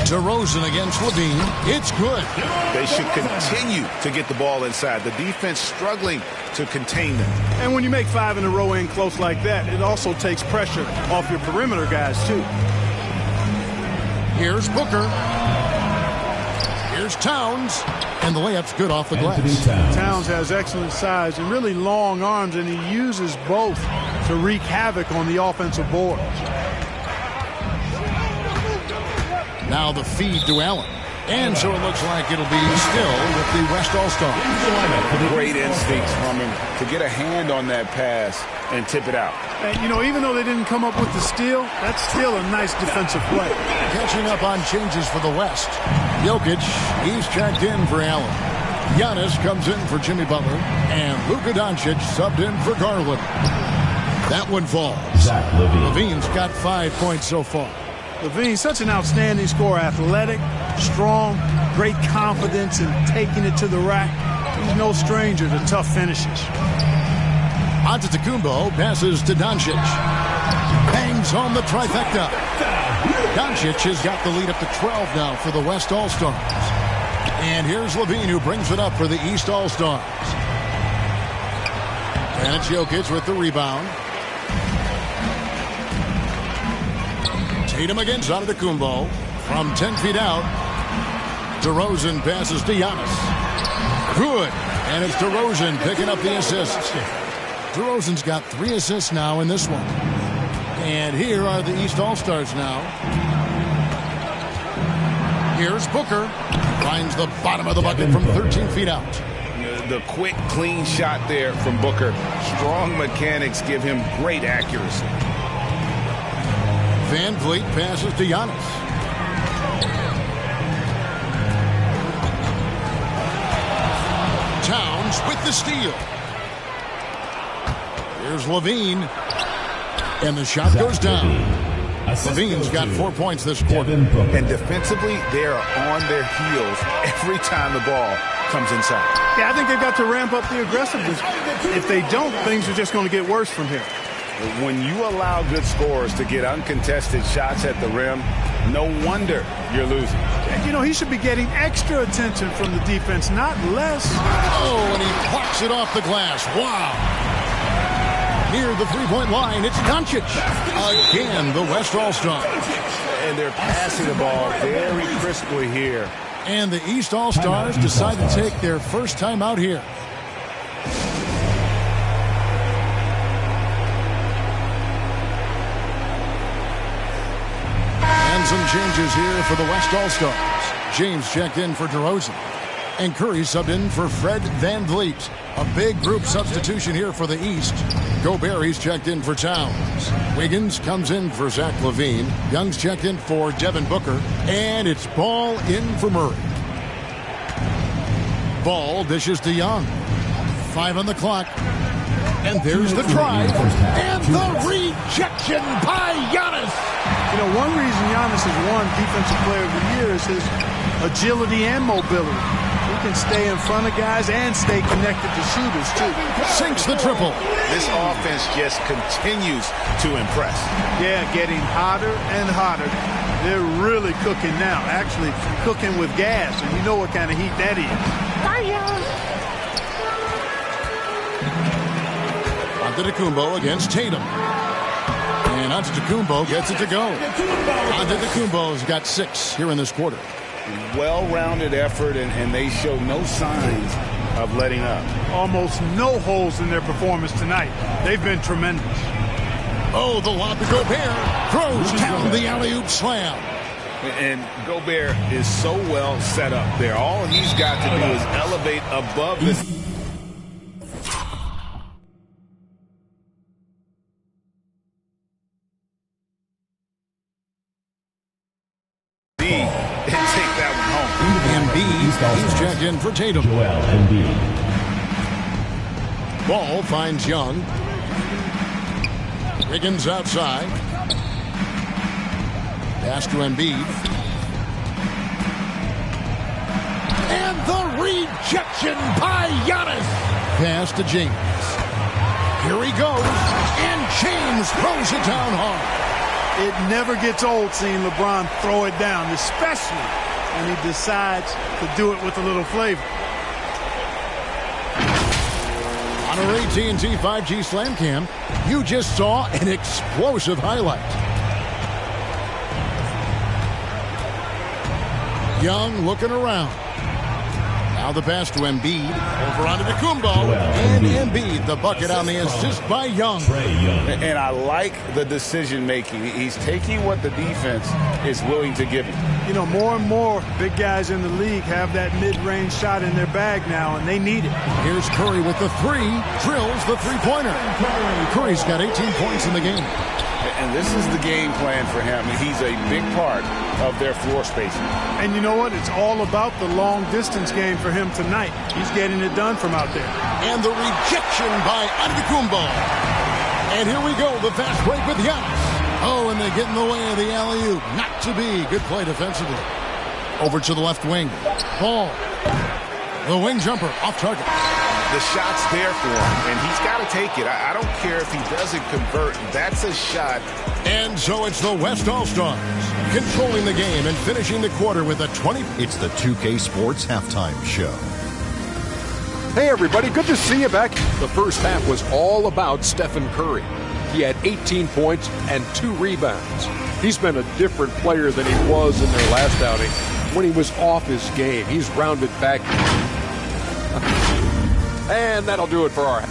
DeRozan against Levine. It's good. They should continue to get the ball inside. The defense struggling to contain them. And when you make 5 in a row in close like that, it also takes pressure off your perimeter guys, too. Here's Booker. Here's Towns. And the layup's good off the glass. Towns has excellent size and really long arms, and he uses both to wreak havoc on the offensive boards. Now the feed to Allen. And so it looks like it'll be still with the West All-Stars. Great instincts from him to get a hand on that pass and tip it out. And, you know, even though they didn't come up with the steal, that's still a nice defensive play. Catching up on changes for the West. Jokic, he's checked in for Allen. Giannis comes in for Jimmy Butler. And Luka Doncic subbed in for Garland. That one falls. Levine's got 5 points so far. Levine, such an outstanding scorer, athletic, strong, great confidence in taking it to the rack. He's no stranger to tough finishes. Antetokounmpo passes to Doncic. Bangs home the trifecta. Doncic has got the lead up to 12 now for the West All-Stars. And here's Levine who brings it up for the East All-Stars. And it's Jokic with the rebound. Tatum against Antetokounmpo. From 10 feet out. DeRozan passes to Giannis. Good. And it's DeRozan picking up the assist. DeRozan's got 3 assists now in this one. And here are the East All-Stars now. Here's Booker. Finds the bottom of the bucket from 13 feet out. The quick, clean shot there from Booker. Strong mechanics give him great accuracy. Van Vliet passes to Giannis. Towns with the steal. Here's Levine. And the shot goes down. Levine's got 4 points this quarter. And defensively, they are on their heels every time the ball comes inside. Yeah, I think they've got to ramp up the aggressiveness. If they don't, things are just going to get worse from here. When you allow good scorers to get uncontested shots at the rim, no wonder you're losing. And, you know, he should be getting extra attention from the defense, not less. Oh, and he plucks it off the glass. Wow. Near the three-point line, it's Doncic. Again, the West All-Stars. And they're passing the ball very crisply here. And the East All-Stars decide to take their first time out here. And some changes here for the West All-Stars. James checked in for DeRozan. And Curry subbed in for Fred Van Vliet. A big group substitution here for the East. Gobert, he's checked in for Towns. Wiggins comes in for Zach LaVine. Young's checked in for Devin Booker. And it's Ball in for Murray. Ball dishes to Young. 5 on the clock. And there's the drive. And the rejection by Giannis. You know, one reason Giannis has won Defensive Player of the Year is his agility and mobility. He can stay in front of guys and stay connected to shooters, too. Sinks the triple. This offense just continues to impress. Yeah, getting hotter and hotter. They're really cooking now. Actually, cooking with gas, and you know what kind of heat that is. Antetokounmpo against Tatum. And Antetokounmpo gets it to go. Antetokounmpo's got 6 here in this quarter. Well-rounded effort, and they show no signs of letting up. Almost no holes in their performance tonight. They've been tremendous. Oh, the lob to Gobert. Throws down the alley-oop slam. And Gobert is so well set up there. All he's got to do is elevate above this. He's checked in for Tatum. Ball finds Young. Wiggins outside. Pass to Embiid. And the rejection by Giannis. Pass to James. Here he goes. And James throws it down hard. It never gets old seeing LeBron throw it down, especially when he decides to do it with a little flavor. On our AT&T 5G Slam Cam, you just saw an explosive highlight. Young looking around. Now the pass to Embiid. Over onto Antetokounmpo. And Embiid, the bucket on the assist by Young. And I like the decision-making. He's taking what the defense is willing to give him. You know, more and more big guys in the league have that mid-range shot in their bag now, and they need it. Here's Curry with the 3. Drills the three-pointer. Curry's got 18 points in the game. And this is the game plan for him. He's a big part of their floor spacing. And you know what? It's all about the long-distance game for him tonight. He's getting it done from out there. And the rejection by Antetokounmpo. And here we go, the fast break with Giannis. Oh, and they get in the way of the alley-oop. Not to be. Good play defensively. Over to the left wing. Ball. The wing jumper off target. The shot's there for him, and he's got to take it. I don't care if he doesn't convert. That's a shot. And so it's the West All-Stars controlling the game and finishing the quarter with a 20. It's the 2K Sports Halftime Show. Hey, everybody. Good to see you back. The first half was all about Stephen Curry. He had 18 points and 2 rebounds. He's been a different player than he was in their last outing when he was off his game. He's rounded back. And that'll do it for our half.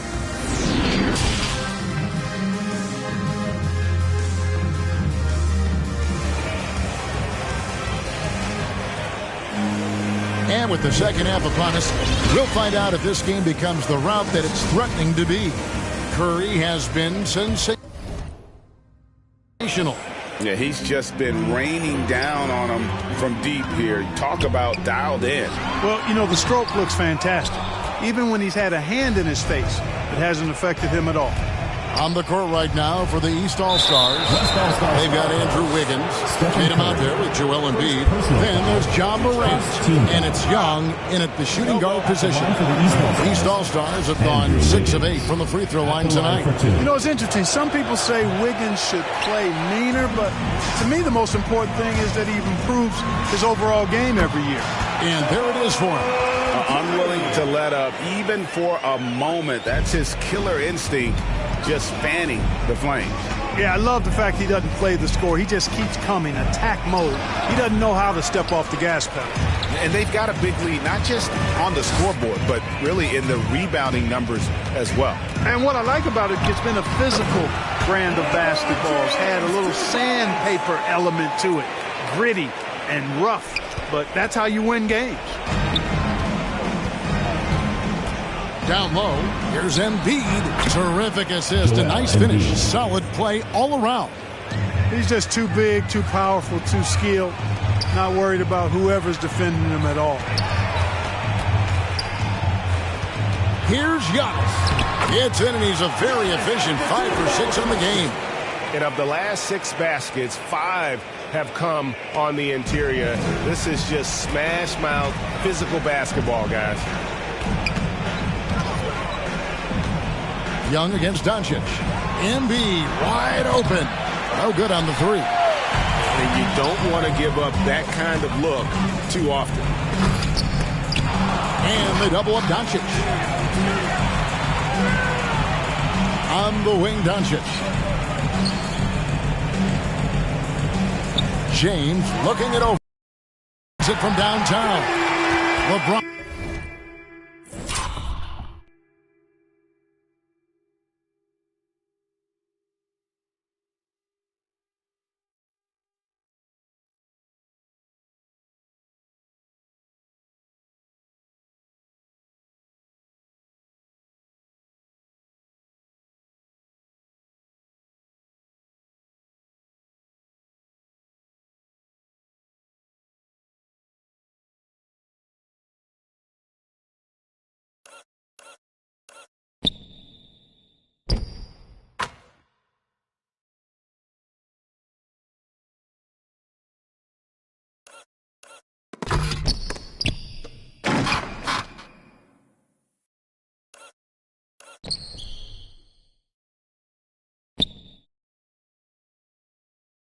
And with the second half upon us, we'll find out if this game becomes the route that it's threatening to be. Curry has been sensational. Yeah, he's just been raining down on him from deep here. Talk about dialed in. Well, you know, the stroke looks fantastic. Even when he's had a hand in his face, it hasn't affected him at all. On the court right now for the East All-Stars. They've got Andrew Wiggins. Tatum out there with Joel Embiid. Then there's John Morant. And it's Young in at the shooting guard position. East All-Stars have gone 6 of 8 from the free throw line tonight. You know, it's interesting. Some people say Wiggins should play meaner, but to me the most important thing is that he improves his overall game every year. And there it is for him. Unwilling to let up, even for a moment. That's his killer instinct, just fanning the flames. Yeah, I love the fact he doesn't play the score. He just keeps coming, attack mode. He doesn't know how to step off the gas pedal. And they've got a big lead, not just on the scoreboard, but really in the rebounding numbers as well. And what I like about it, it's been a physical brand of basketball. It's had a little sandpaper element to it, gritty and rough, but that's how you win games. Down low, here's Embiid. Terrific assist, a nice finish, solid play all around. He's just too big, too powerful, too skilled. Not worried about whoever's defending him at all. Here's Giannis. Gets in, and he's a very efficient 5 for 6 on the game. And of the last 6 baskets, 5 have come on the interior. This is just smash mouth physical basketball, guys. Young against Doncic. Embiid wide open. No good on the 3. And you don't want to give up that kind of look too often. And they double up Doncic. On the wing, Doncic. James looking it over. It from downtown. LeBron.